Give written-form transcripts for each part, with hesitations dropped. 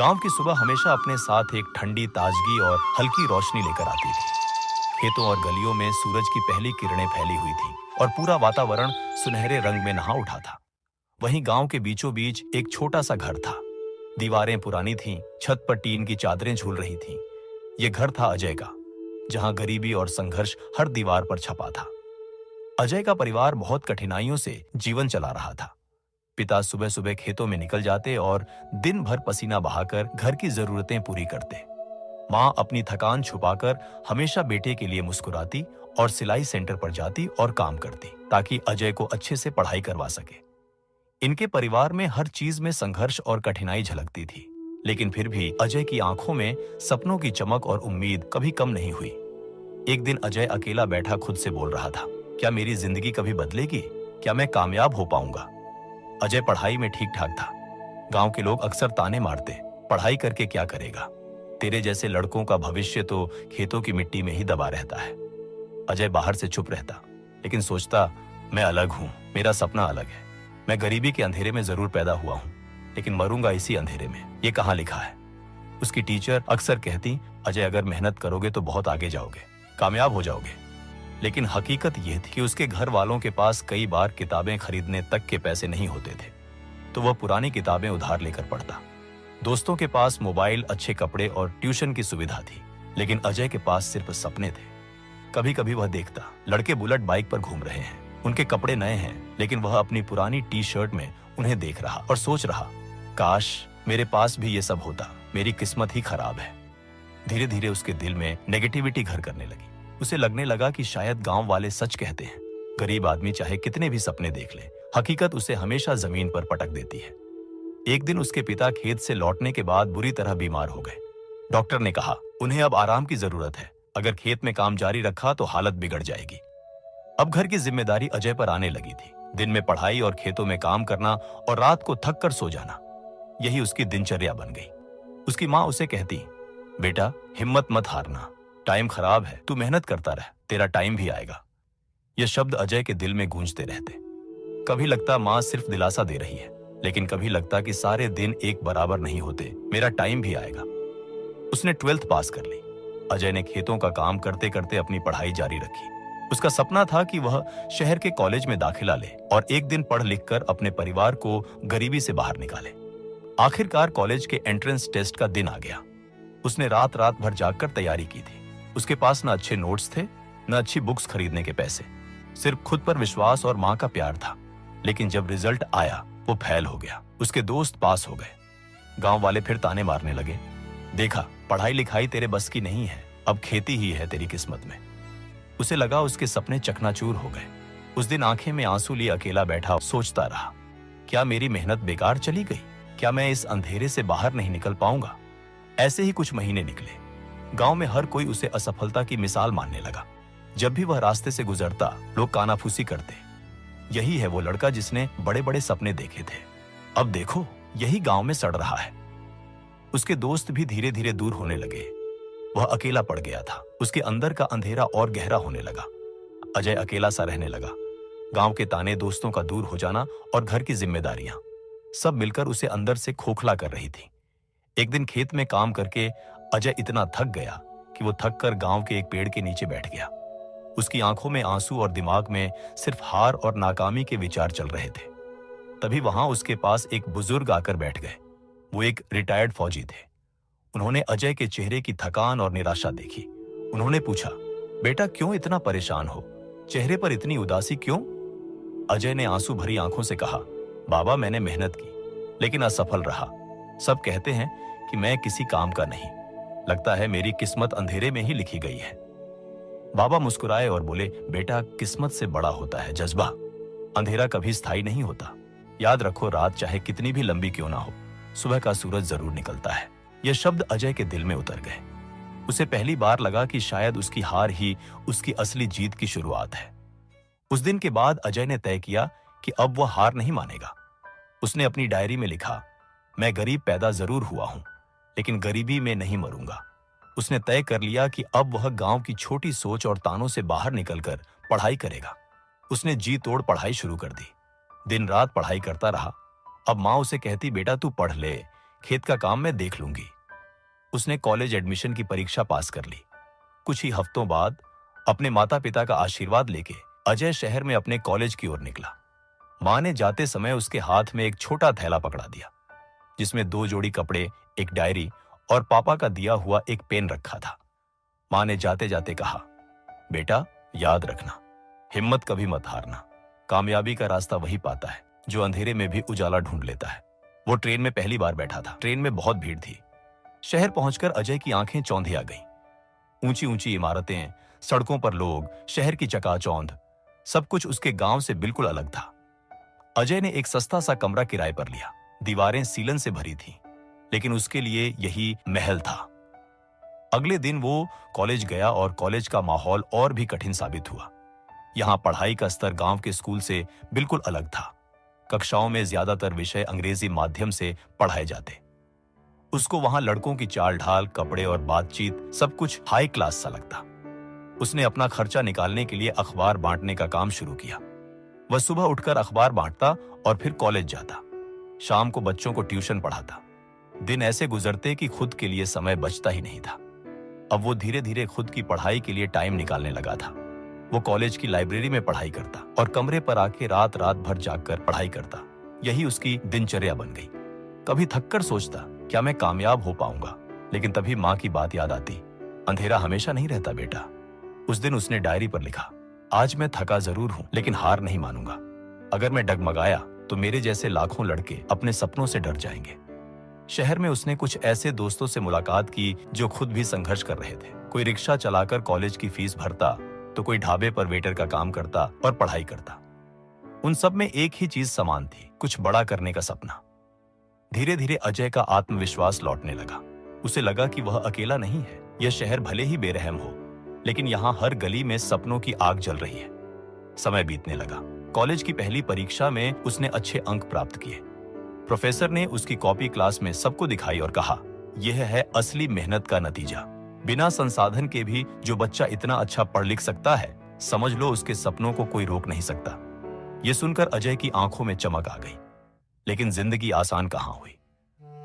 गांव की सुबह हमेशा अपने साथ एक ठंडी ताजगी और हल्की रोशनी लेकर आती थी। खेतों और गलियों में सूरज की पहली किरणें फैली हुई थीं और पूरा वातावरण सुनहरे रंग में नहा उठा था। वहीं गांव के बीचों बीच एक छोटा सा घर था। दीवारें पुरानी थीं, छत पर टीन की चादरें झूल रही थीं। ये घर था अजय का, जहां गरीबी और संघर्ष हर दीवार पर छपा था। अजय का परिवार बहुत कठिनाइयों से जीवन चला रहा था। पिता सुबह सुबह खेतों में निकल जाते और दिन भर पसीना बहाकर घर की जरूरतें पूरी करते। माँ अपनी थकान छुपाकर हमेशा बेटे के लिए मुस्कुराती और सिलाई सेंटर पर जाती और काम करती ताकि अजय को अच्छे से पढ़ाई करवा सके। इनके परिवार में हर चीज में संघर्ष और कठिनाई झलकती थी, लेकिन फिर भी अजय की आंखों में सपनों की चमक और उम्मीद कभी कम नहीं हुई। एक दिन अजय अकेला बैठा खुद से बोल रहा था, क्या मेरी जिंदगी कभी बदलेगी? क्या मैं कामयाब हो पाऊंगा? अजय पढ़ाई में ठीक ठाक था। गांव के लोग अक्सर ताने मारते, पढ़ाई करके क्या करेगा? तेरे जैसे लड़कों का भविष्य तो खेतों की मिट्टी में ही दबा रहता है। अजय बाहर से चुप रहता, लेकिन सोचता, मैं अलग हूं, मेरा सपना अलग है। मैं गरीबी के अंधेरे में जरूर पैदा हुआ हूं, लेकिन मरूंगा इसी अंधेरे में। ये कहां लिखा है? उसकी टीचर अक्सर कहती, अजय अगर मेहनत करोगे तो बहुत आगे जाओगे, कामयाब हो जाओगे। लेकिन हकीकत यह थी कि उसके घर वालों के पास कई बार किताबें खरीदने तक के पैसे नहीं होते थे, तो वह पुरानी किताबें उधार लेकर पढ़ता। दोस्तों के पास मोबाइल, अच्छे कपड़े और ट्यूशन की सुविधा थी, लेकिन अजय के पास सिर्फ सपने थे। कभी कभी वह देखता, लड़के बुलेट बाइक पर घूम रहे हैं, उनके कपड़े नए हैं, लेकिन वह अपनी पुरानी टी शर्ट में उन्हें देख रहा और सोच रहा, काश मेरे पास भी ये सब होता, मेरी किस्मत ही खराब है। धीरे धीरे उसके दिल में नेगेटिविटी घर करने लगी। उसे लगने लगा कि शायद गांव वाले सच कहते हैं, गरीब आदमी चाहे कितने भी सपने देख ले, हकीकत उसे हमेशा जमीन पर पटक देती है। एक दिन उसके पिता खेत से लौटने के बाद बुरी तरह बीमार हो गए। डॉक्टर ने कहा, उन्हें अब आराम की जरूरत है, अगर खेत में काम जारी रखा तो हालत बिगड़ जाएगी। अब घर की जिम्मेदारी अजय पर आने लगी थी। दिन में पढ़ाई और खेतों में काम करना और रात को थक कर सो जाना, यही उसकी दिनचर्या बन गई। उसकी माँ उसे कहती, बेटा हिम्मत मत हारना, टाइम खराब है, तू मेहनत करता रह, तेरा टाइम भी आएगा। यह शब्द अजय के दिल में गूंजते रहते। कभी लगता माँ सिर्फ दिलासा दे रही है, लेकिन कभी लगता कि सारे दिन एक बराबर नहीं होते, मेरा टाइम भी आएगा। उसने 12th पास कर ली। अजय ने खेतों का काम करते करते अपनी पढ़ाई जारी रखी। उसका सपना था कि वह शहर के कॉलेज में दाखिला ले और एक दिन पढ़ लिख कर अपने परिवार को गरीबी से बाहर निकाले। आखिरकार कॉलेज के एंट्रेंस टेस्ट का दिन आ गया। उसने रात रात भर जागकर तैयारी की थी। उसके पास न अच्छे नोट्स थे, न अच्छी बुक्स खरीदने के पैसे, सिर्फ खुद पर विश्वास और माँ का प्यार था। लेकिन जब रिजल्ट आया, वो फेल हो गया। उसके दोस्त पास हो गए। गांव वाले फिर ताने मारने लगे, देखा पढ़ाई लिखाई तेरे बस की नहीं है, अब खेती ही है तेरी किस्मत में। उसे लगा उसके सपने चकनाचूर हो गए। उस दिन आंखें में आंसू लिए अकेला बैठा सोचता रहा, क्या मेरी मेहनत बेकार चली गई? क्या मैं इस अंधेरे से बाहर नहीं निकल पाऊंगा? ऐसे ही कुछ महीने निकले। गांव में हर कोई उसे असफलता की मिसाल मानने लगा। जब भी वह रास्ते से गुजरता, लोग कानाफूसी करते, यही है वो लड़का जिसने बड़े बड़े सपने देखे थे, अब देखो यही गांव में सड़ रहा है। उसके दोस्त भी धीरे धीरे दूर होने लगे। वह अकेला पड़ गया था। उसके अंदर का अंधेरा और गहरा होने लगा। अजय अकेला सा रहने लगा। गांव के ताने, दोस्तों का दूर हो जाना और घर की जिम्मेदारियां सब मिलकर उसे अंदर से खोखला कर रही थी। एक दिन खेत में काम करके अजय इतना थक गया कि वो थक कर गांव के एक पेड़ के नीचे बैठ गया। उसकी आंखों में आंसू और दिमाग में सिर्फ हार और नाकामी के विचार चल रहे थे। तभी वहां उसके पास एक बुजुर्ग आकर बैठ गए। वो एक रिटायर्ड फौजी थे। उन्होंने अजय के चेहरे की थकान और निराशा देखी। उन्होंने पूछा, बेटा क्यों इतना परेशान हो? चेहरे पर इतनी उदासी क्यों? अजय ने आंसू भरी आंखों से कहा, बाबा मैंने मेहनत की, लेकिन असफल रहा। सब कहते हैं कि मैं किसी काम का नहीं, लगता है मेरी किस्मत अंधेरे में ही लिखी गई है। बाबा मुस्कुराए और बोले, बेटा किस्मत से बड़ा होता है जज्बा। अंधेरा कभी स्थायी नहीं होता। याद रखो, रात चाहे कितनी भी लंबी क्यों ना हो, सुबह का सूरज जरूर निकलता है। यह शब्द अजय के दिल में उतर गए। उसे पहली बार लगा कि शायद उसकी हार ही उसकी असली जीत की शुरुआत है। उस दिन के बाद अजय ने तय किया कि अब वह हार नहीं मानेगा। उसने अपनी डायरी में लिखा, मैं गरीब पैदा जरूर हुआ हूं, लेकिन गरीबी में नहीं मरूंगा। उसने तय कर लिया कि अब वह गांव की छोटी सोच और तानों से बाहर निकलकर पढ़ाई करेगा। उसने जी तोड़ पढ़ाई शुरू कर दी। दिन रात पढ़ाई करता रहा। अब माँ उसे कहती, बेटा तू पढ़ ले, खेत का काम मैं देख लूंगी। उसने कॉलेज एडमिशन की परीक्षा पास कर ली। कुछ ही हफ्तों बाद अपने माता पिता का आशीर्वाद लेके अजय शहर में अपने कॉलेज की ओर निकला। मां ने जाते समय उसके हाथ में एक छोटा थैला पकड़ा दिया, जिसमें 2 जोड़ी कपड़े, एक डायरी और पापा का दिया हुआ एक पेन रखा था। मां ने जाते जाते कहा, बेटा याद रखना, हिम्मत कभी मत हारना। कामयाबी का रास्ता वही पाता है जो अंधेरे में भी उजाला ढूंढ लेता है। वो ट्रेन में पहली बार बैठा था। ट्रेन में बहुत भीड़ थी। शहर पहुंचकर अजय की आंखें चौंधी आ गईं। ऊंची ऊंची इमारतें, सड़कों पर लोग, शहर की चकाचौंध, सब कुछ उसके गांव से बिल्कुल अलग था। अजय ने एक सस्ता सा कमरा किराए पर लिया। दीवारें सीलन से भरी थीं, लेकिन उसके लिए यही महल था। अगले दिन वो कॉलेज गया और कॉलेज का माहौल और भी कठिन साबित हुआ। यहां पढ़ाई का स्तर गांव के स्कूल से बिल्कुल अलग था। कक्षाओं में ज्यादातर विषय अंग्रेजी माध्यम से पढ़ाए जाते। उसको वहां लड़कों की चाल ढाल, कपड़े और बातचीत सब कुछ हाई क्लास सा लगता। उसने अपना खर्चा निकालने के लिए अखबार बांटने का काम शुरू किया। वह सुबह उठकर अखबार बांटता और फिर कॉलेज जाता। शाम को बच्चों को ट्यूशन पढ़ाता। दिन ऐसे गुजरते कि खुद के लिए समय बचता ही नहीं था। अब वो धीरे धीरे खुद की पढ़ाई के लिए टाइम निकालने लगा था। वो कॉलेज की लाइब्रेरी में पढ़ाई करता और कमरे पर आके रात रात भर जागकर पढ़ाई करता। यही उसकी दिनचर्या बन गई। कभी थककर सोचता, क्या मैं कामयाब हो पाऊंगा? लेकिन तभी माँ की बात याद आती, अंधेरा हमेशा नहीं रहता बेटा। उस दिन उसने डायरी पर लिखा, आज मैं थका जरूर हूं, लेकिन हार नहीं मानूंगा। अगर मैं डगमगाया तो मेरे जैसे लाखों लड़के अपने सपनों से डर जाएंगे। शहर में उसने कुछ ऐसे दोस्तों से मुलाकात की जो खुद भी संघर्ष कर रहे थे। कोई रिक्शा चलाकर कॉलेज की फीस भरता, तो कोई ढाबे पर वेटर का काम करता और पढ़ाई करता। उन सब में एक ही चीज समान थी, कुछ बड़ा करने का सपना। धीरे धीरे अजय का आत्मविश्वास लौटने लगा। उसे लगा कि वह अकेला नहीं है। यह शहर भले ही बेरहम हो, लेकिन यहाँ हर गली में सपनों की आग जल रही है। समय बीतने लगा। कॉलेज की पहली परीक्षा में उसने अच्छे अंक प्राप्त किए। प्रोफेसर ने उसकी कॉपी क्लास में सबको दिखाई और कहा, यह है असली मेहनत का नतीजा। बिना संसाधन के भी जो बच्चा इतना अच्छा पढ़ लिख सकता है, समझ लो उसके सपनों को कोई रोक नहीं सकता। यह सुनकर अजय की आंखों में चमक आ गई। लेकिन जिंदगी आसान कहां हुई।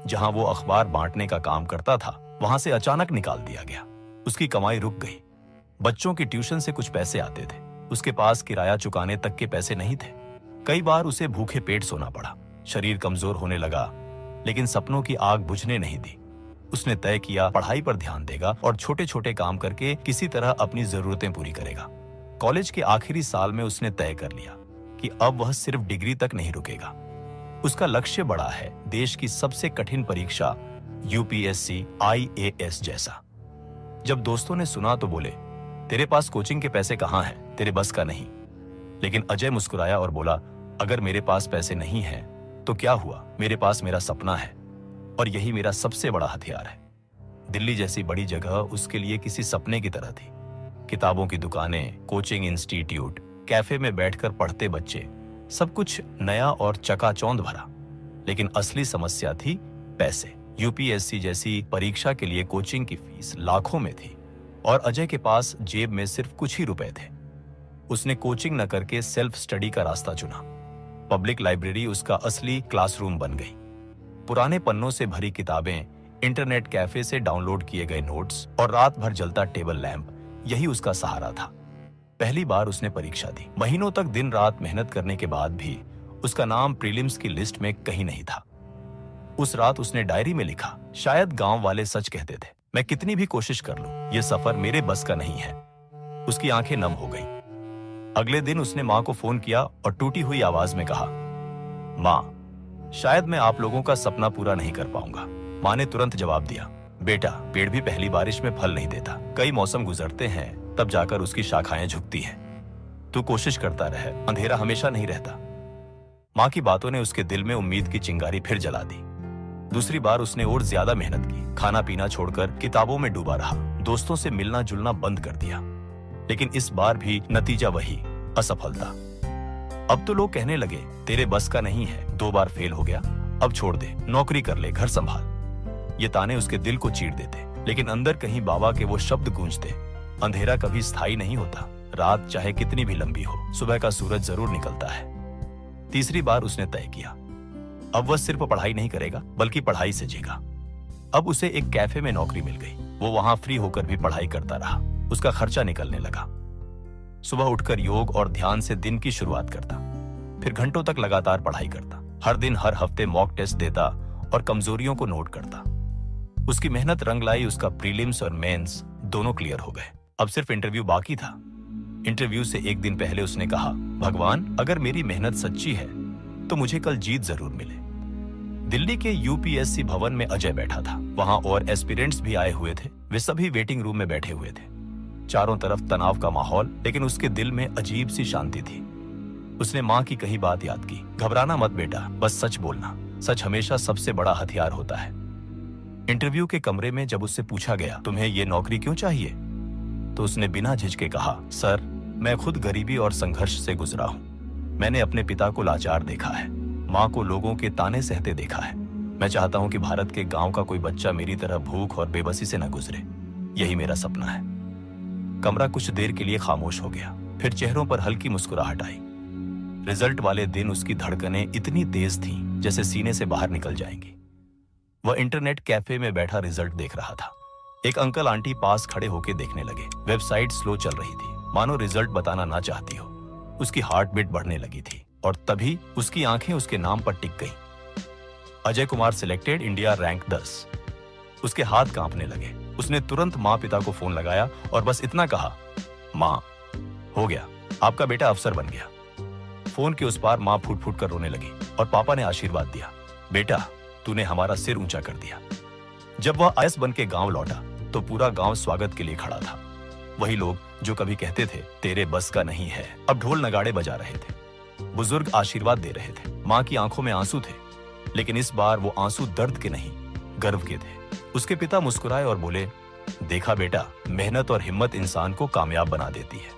जहां वो अखबार बांटने का काम करता था, वहां से अचानक निकाल दिया गया। उसकी कमाई रुक गई। बच्चों की ट्यूशन से कुछ पैसे आते थे। उसके पास किराया चुकाने तक के पैसे नहीं थे। कई बार उसे भूखे पेट सोना पड़ा। शरीर कमजोर होने लगा, लेकिन सपनों की आग बुझने नहीं दी। उसने तय किया पढ़ाई पर ध्यान देगा और छोटे छोटे काम करके किसी तरह अपनी जरूरतें पूरी करेगा। कॉलेज के आखिरी साल में उसने तय कर लिया कि अब वह सिर्फ डिग्री तक नहीं रुकेगा। उसका लक्ष्य बड़ा है, देश की सबसे कठिन परीक्षा यूपीएससी आईएएस जैसा। जब दोस्तों ने सुना तो बोले, तेरे पास कोचिंग के पैसे कहाँ हैं? तेरे बस का नहीं। लेकिन अजय मुस्कुराया और बोला, अगर मेरे पास पैसे नहीं हैं तो क्या हुआ, मेरे पास मेरा सपना है और यही मेरा सबसे बड़ा हथियार है। दिल्ली जैसी बड़ी जगह उसके लिए किसी सपने की तरह थी। किताबों की दुकानें, कोचिंग इंस्टीट्यूट, कैफे में बैठकर पढ़ते बच्चे, सब कुछ नया और चकाचौंध भरा। लेकिन असली समस्या थी पैसे। यूपीएससी जैसी परीक्षा के लिए कोचिंग की फीस लाखों में थी और अजय के पास जेब में सिर्फ कुछ ही रुपए थे। उसने कोचिंग न करके सेल्फ स्टडी का रास्ता चुना। पब्लिक लाइब्रेरी उसका असली क्लासरूम बन गई। पुराने पन्नों से भरी किताबें, इंटरनेट कैफे से डाउनलोड किए गए नोट्स और रात भर जलता टेबल लैंप, यही उसका सहारा था। पहली बार उसने परीक्षा दी। महीनों तक दिन रात मेहनत करने के बाद भी उसका नाम प्रीलिम्स की लिस्ट में कहीं नहीं था। उस रात उसने डायरी में लिखा, शायद गांव वाले सच कहते थे, मैं कितनी भी कोशिश कर लूं, यह सफर मेरे बस का नहीं है। उसकी आंखें नम हो गईं। अगले दिन उसने मां को फोन किया और टूटी हुई आवाज में कहा, मां, शायद मैं आप लोगों का सपना पूरा नहीं कर पाऊंगा। मां ने तुरंत जवाब दिया, बेटा, पेड़ भी पहली बारिश में फल नहीं देता। कई मौसम गुजरते हैं, तब जाकर उसकी शाखाएं झुकती हैं। तू कोशिश करता रहे, अंधेरा हमेशा नहीं रहता। मां की बातों ने उसके दिल में उम्मीद की चिंगारी फिर जला दी। दूसरी बार उसने और ज्यादा मेहनत की। खाना पीना छोड़कर किताबों में डूबा रहा। दोस्तों से मिलना जुलना बंद कर दिया। लेकिन इस बार भी नतीजा वही, असफलता। अब तो लोग कहने लगे, तेरे बस का नहीं है, 2 बार फेल हो गया, अब छोड़ दे, नौकरी कर ले, घर संभाल। ये ताने उसके दिल को चीर देते। लेकिन अंदर कहीं बाबा के वो शब्द गूंजते, अंधेरा कभी स्थायी नहीं होता। रात चाहे कितनी भी लंबी हो, सुबह का सूरज जरूर निकलता है। तीसरी बार उसने तय किया, अब वह सिर्फ पढ़ाई नहीं करेगा बल्कि पढ़ाई से जीगा। अब उसे एक कैफे में नौकरी मिल गई। वो वहां फ्री होकर भी पढ़ाई करता रहा। उसका खर्चा निकलने लगा। सुबह उठकर योग और ध्यान से दिन की शुरुआत करता, फिर घंटों तक लगातार पढ़ाई करता। हर दिन हर हफ्ते मॉक टेस्ट देता और कमजोरियों को नोट करता। उसकी मेहनत रंग लाई। उसका प्रीलिम्स और मेंस दोनों क्लियर हो गए। अब सिर्फ इंटरव्यू बाकी था। इंटरव्यू से एक दिन पहले उसने कहा, भगवान, अगर मेरी मेहनत सच्ची है तो मुझे कल जीत जरूर मिले। दिल्ली के यूपीएससी भवन में अजय बैठा था। वहां और एस्पिरेंट्स भी आए हुए थे। वे सभी वेटिंग रूम में बैठे हुए थे। चारों तरफ तनाव का माहौल, लेकिन उसके दिल में अजीब सी शांति थी। उसने माँ की कही बात याद की, घबराना मत बेटा, बस सच बोलना। सच हमेशा सबसे बड़ा हथियार होता है। इंटरव्यू के कमरे में जब उससे पूछा गया, तुम्हें ये नौकरी क्यों चाहिए, तो उसने बिना झिझके कहा, सर, मैं खुद गरीबी और संघर्ष से गुजरा हूँ। मैंने अपने पिता को लाचार देखा है, माँ को लोगों के ताने सहते देखा है। मैं चाहता हूँ कि भारत के गांव का कोई बच्चा मेरी तरह भूख और बेबसी से न गुजरे। यही मेरा सपना है। कमरा कुछ देर के लिए खामोश हो गया, फिर चेहरों पर हल्की मुस्कुराहट आई। रिजल्ट वाले दिन उसकी धड़कनें इतनी तेज थीं जैसे सीने से बाहर निकल जाएंगी। वह इंटरनेट कैफे में बैठा रिजल्ट देख रहा था। एक अंकल आंटी पास खड़े होकर देखने लगे। वेबसाइट स्लो चल रही थी, मानो रिजल्ट बताना ना चाहती हो। उसकी हार्ट बीट बढ़ने लगी थी और तभी उसकी आंखें उसके नाम पर टिक गईं। Ajay Kumar selected, India rank 10। उसके हाथ कांपने लगे। उसने तुरंत माँ पिता को फोन लगाया और बस इतना कहा, माँ, हो गया, आपका बेटा अफसर बन गया। फोन के उस पार माँ फूट फूट कर रोने लगी और पापा ने आशीर्वाद दिया, बेटा, तूने हमारा सिर ऊंचा कर दिया। जब वह आईएएस बन के गांव लौटा तो पूरा गांव स्वागत के लिए खड़ा था। वही लोग जो कभी कहते थे तेरे बस का नहीं है, अब ढोल नगाड़े बजा रहे थे। बुजुर्ग आशीर्वाद दे रहे थे। माँ की आंखों में आंसू थे, लेकिन इस बार वो आंसू दर्द के नहीं, गर्व के थे। उसके पिता मुस्कुराए और बोले, देखा बेटा, मेहनत और हिम्मत इंसान को कामयाब बना देती है।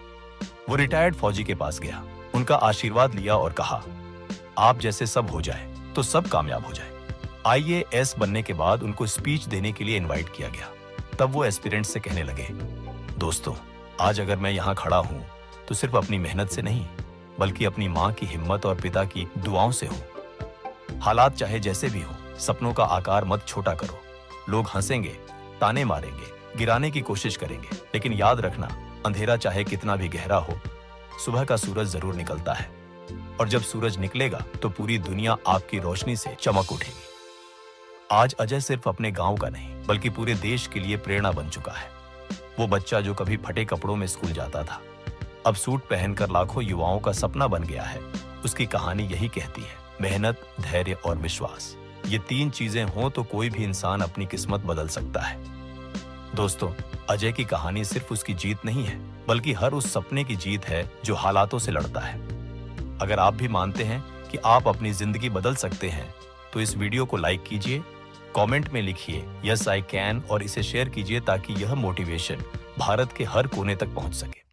वो रिटायर्ड फौजी के पास गया, उनका आशीर्वाद लिया और कहा, आप जैसे सब हो जाए तो सब कामयाब हो जाए। आईएएस बनने के बाद उनको स्पीच देने के लिए इनवाइट किया गया। तब वो एस्पिरेंट्स से कहने लगे, दोस्तों, आज अगर मैं यहाँ खड़ा हूँ तो सिर्फ अपनी मेहनत से नहीं, बल्कि अपनी माँ की हिम्मत और पिता की दुआओं से हूँ। हालात चाहे जैसे भी हो, सपनों का आकार मत छोटा करो। लोग हंसेंगे, ताने मारेंगे, गिराने की कोशिश करेंगे, लेकिन याद रखना, अंधेरा चाहे कितना भी गहरा हो, सुबह का सूरज जरूर निकलता है। और जब सूरज निकलेगा तो पूरी दुनिया आपकी रोशनी से चमक उठेगी। आज अजय सिर्फ अपने गांव का नहीं, बल्कि पूरे देश के लिए प्रेरणा बन चुका है। वो बच्चा जो कभी फटे कपड़ों में स्कूल जाता था, अब सूट पहनकर लाखों युवाओं का सपना बन गया है। उसकी कहानी यही कहती है, मेहनत, धैर्य और विश्वास, ये 3 चीजें हों तो कोई भी इंसान अपनी किस्मत बदल सकता है। दोस्तों, अजय की कहानी सिर्फ उसकी जीत नहीं है, बल्कि हर उस सपने की जीत है जो हालातों से लड़ता है। अगर आप भी मानते हैं कि आप अपनी जिंदगी बदल सकते हैं, तो इस वीडियो को लाइक कीजिए, कमेंट में लिखिए यस आई कैन और इसे शेयर कीजिए ताकि यह मोटिवेशन भारत के हर कोने तक पहुंच सके।